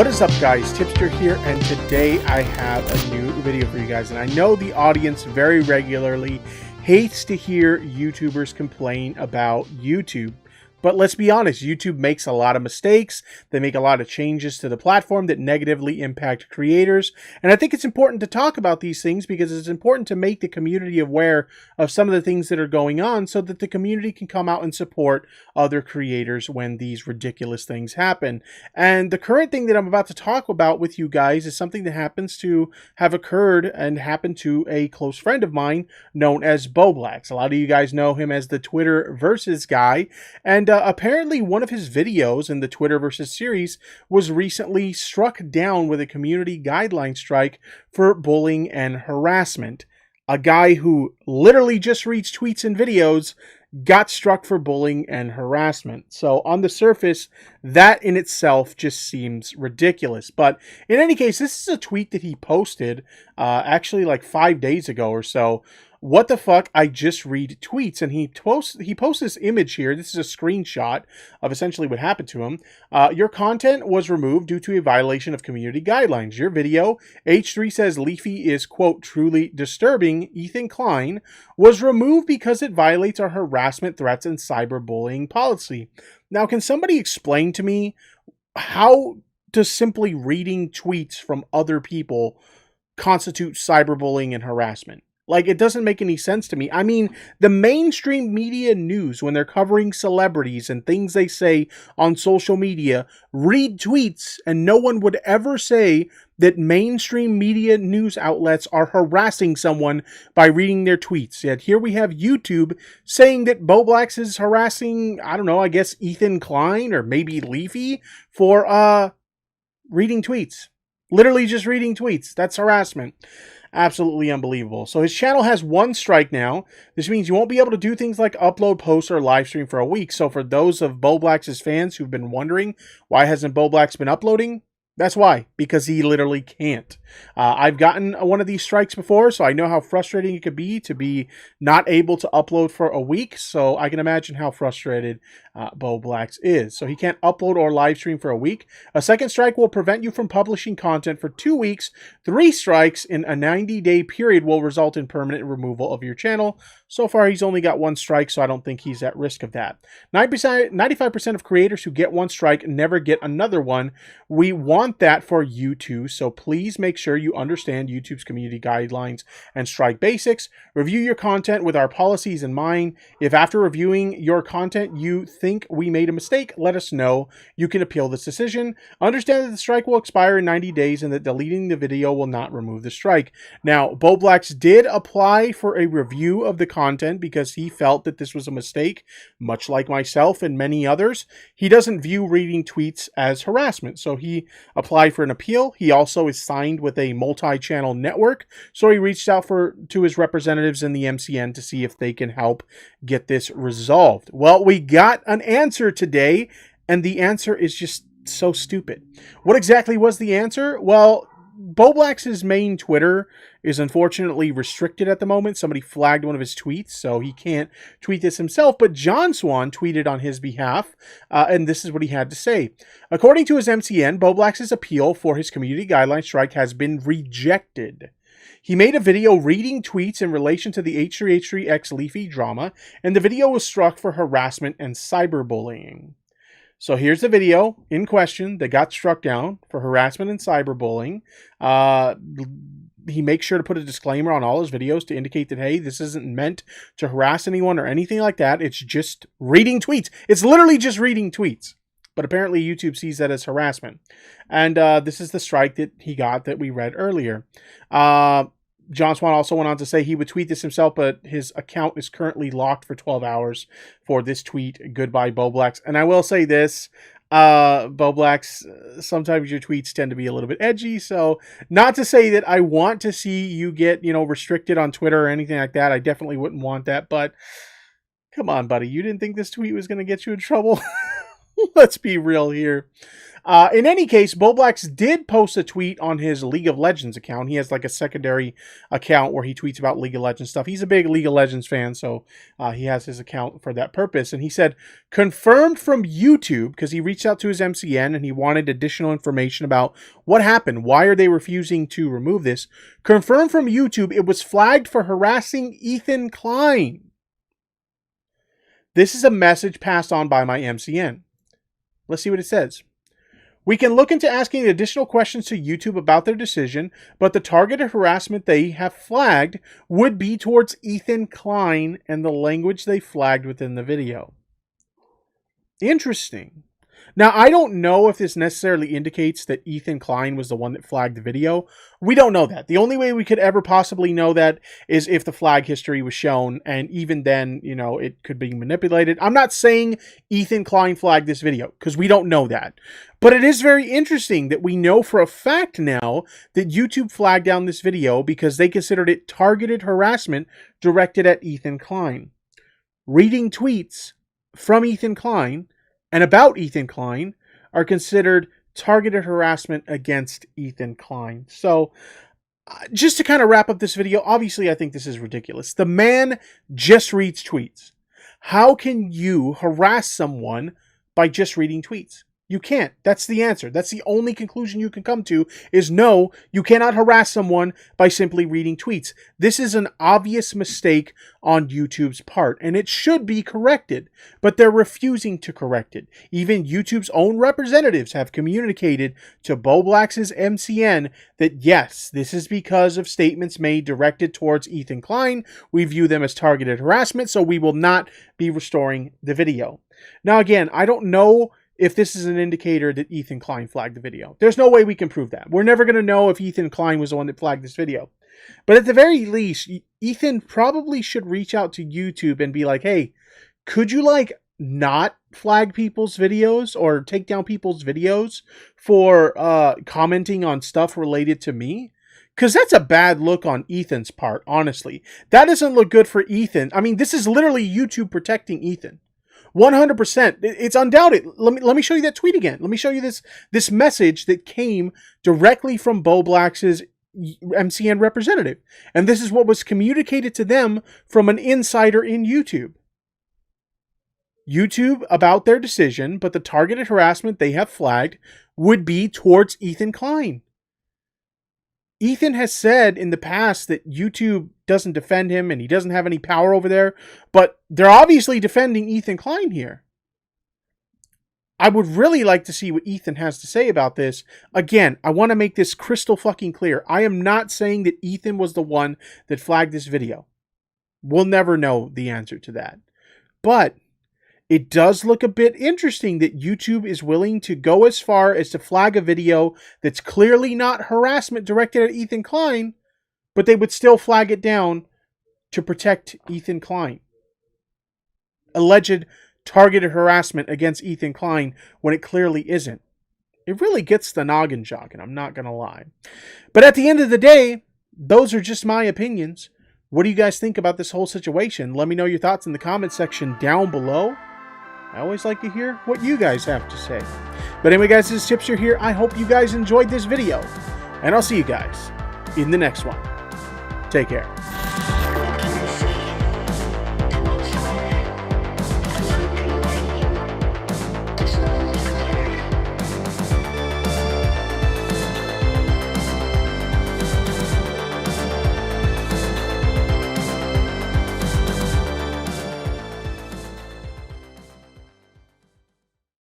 What is up, guys? Tipster here, and today I have a new video for you guys. And I know the audience very regularly hates to hear YouTubers complain about YouTube. But let's be honest, YouTube makes a lot of mistakes. They make a lot of changes to the platform that negatively impact creators. And I think it's important to talk about these things because it's important to make the community aware of some of the things that are going on so that the community can come out and support other creators when these ridiculous things happen. And the current thing that I'm about to talk about with you guys is something that happens to have occurred and happened to a close friend of mine known as Bowblax. A lot of you guys know him as the Twitter versus guy. And apparently one of his videos in the Twitter versus series was recently struck down with a community guideline strike for bullying and harassment. A guy who literally just reads tweets and videos got struck for bullying and harassment. So on the surface, that in itself just seems ridiculous. But in any case, this is a tweet that he posted actually like 5 days ago or so. What the fuck? I just read tweets, and he posts this image here. This is a screenshot of essentially what happened to him. Your content was removed due to a violation of community guidelines. Your video, H3 says Leafy is, quote, truly disturbing, Ethan Klein, was removed because it violates our harassment, threats, and cyberbullying policy. Now, can somebody explain to me how does simply reading tweets from other people constitute cyberbullying and harassment? Like, it doesn't make any sense to me. I mean, the mainstream media news, when they're covering celebrities and things they say on social media, read tweets, and no one would ever say that mainstream media news outlets are harassing someone by reading their tweets. Yet here we have YouTube saying that Bowblax is harassing, I don't know, I guess Ethan Klein or maybe Leafy for reading tweets. Literally just reading tweets. That's harassment. Absolutely unbelievable. So his channel has one strike now. This means you won't be able to do things like upload, post, or live stream for a week. So for those of Bowblax's fans who've been wondering why hasn't Bowblax been uploading, that's why, because he literally can't. I've gotten one of these strikes before, so I know how frustrating it could be to be not able to upload for a week. So I can imagine how frustrated Bowblax is. So he can't upload or live stream for a week. A second strike will prevent you from publishing content for 2 weeks. 3 strikes in a 90-day period will result in permanent removal of your channel. So far, he's only got 1 strike, so I don't think he's at risk of that. 95% of creators who get 1 strike never get another one. We want that for you too, so please make sure you understand YouTube's community guidelines and strike basics. Review your content with our policies in mind. If after reviewing your content you think we made a mistake, let us know. You can appeal this decision. Understand that the strike will expire in 90 days and that deleting the video will not remove the strike. Now, Bowblax did apply for a review of the content because he felt that this was a mistake, much like myself and many others. He doesn't view reading tweets as harassment, so he applied for an appeal. He also is signed with a multi-channel network, so he reached out to his representatives in the MCN to see if they can help get this resolved. Well, we got an answer today, and the answer is just so stupid. What exactly was the answer? Well, Bowblax's main Twitter is unfortunately restricted at the moment. Somebody flagged one of his tweets, so he can't tweet this himself. But John Swan tweeted on his behalf, and this is what he had to say. According to his MCN, Bowblax's appeal for his community guideline strike has been rejected. He made a video reading tweets in relation to the H3H3X Leafy drama, and the video was struck for harassment and cyberbullying. So here's the video in question that got struck down for harassment and cyberbullying. He makes sure to put a disclaimer on all his videos to indicate that, hey, this isn't meant to harass anyone or anything like that. It's just reading tweets. It's literally just reading tweets. But apparently YouTube sees that as harassment. And this is the strike that he got that we read earlier. John Swan also went on to say he would tweet this himself, but his account is currently locked for 12 hours for this tweet. Goodbye, Bowblax. And I will say this, Bowblax, sometimes your tweets tend to be a little bit edgy. So not to say that I want to see you get, restricted on Twitter or anything like that. I definitely wouldn't want that. But come on, buddy. You didn't think this tweet was going to get you in trouble? Let's be real here. In any case, Bowblax did post a tweet on his League of Legends account. He has like a secondary account where he tweets about League of Legends stuff. He's a big League of Legends fan, so he has his account for that purpose. And he said, confirmed from YouTube, because he reached out to his MCN and he wanted additional information about what happened. Why are they refusing to remove this? Confirmed from YouTube, it was flagged for harassing Ethan Klein. This is a message passed on by my MCN. Let's see what it says. We can look into asking additional questions to YouTube about their decision, but the targeted harassment they have flagged would be towards Ethan Klein and the language they flagged within the video. Interesting. Now, I don't know if this necessarily indicates that Ethan Klein was the one that flagged the video. We don't know that. The only way we could ever possibly know that is if the flag history was shown, and even then, you know, it could be manipulated. I'm not saying Ethan Klein flagged this video, because we don't know that. But it is very interesting that we know for a fact now that YouTube flagged down this video because they considered it targeted harassment directed at Ethan Klein. Reading tweets from Ethan Klein and about Ethan Klein are considered targeted harassment against Ethan Klein. So, just to kind of wrap up this video, obviously I think this is ridiculous. The man just reads tweets. How can you harass someone by just reading tweets? You can't. That's the answer. That's the only conclusion you can come to is no, you cannot harass someone by simply reading tweets. This is an obvious mistake on YouTube's part, and it should be corrected, but they're refusing to correct it. Even YouTube's own representatives have communicated to Bowblax's MCN that yes, this is because of statements made directed towards Ethan Klein. We view them as targeted harassment, so we will not be restoring the video. Now again, I don't know if this is an indicator that Ethan Klein flagged the video. There's no way we can prove that. We're never going to know if Ethan Klein was the one that flagged this video. But at the very least, Ethan probably should reach out to YouTube and be like, hey, could you like not flag people's videos or take down people's videos for commenting on stuff related to me? Because that's a bad look on Ethan's part, honestly. That doesn't look good for Ethan. I mean, this is literally YouTube protecting Ethan. 100%. It's undoubted. Let me show you that tweet again. Let me show you this message that came directly from Bowblax's MCN representative. And this is what was communicated to them from an insider in YouTube. YouTube about their decision, but the targeted harassment they have flagged would be towards Ethan Klein. Ethan has said in the past that YouTube doesn't defend him and he doesn't have any power over there, but they're obviously defending Ethan Klein here. I would really like to see what Ethan has to say about this. Again, I want to make this crystal fucking clear. I am not saying that Ethan was the one that flagged this video. We'll never know the answer to that. But it does look a bit interesting that YouTube is willing to go as far as to flag a video that's clearly not harassment directed at Ethan Klein, but they would still flag it down to protect Ethan Klein. Alleged targeted harassment against Ethan Klein when it clearly isn't. It really gets the noggin jogging, I'm not going to lie. But at the end of the day, those are just my opinions. What do you guys think about this whole situation? Let me know your thoughts in the comment section down below. I always like to hear what you guys have to say. But anyway, guys, this is Tipster here. I hope you guys enjoyed this video. And I'll see you guys in the next one. Take care.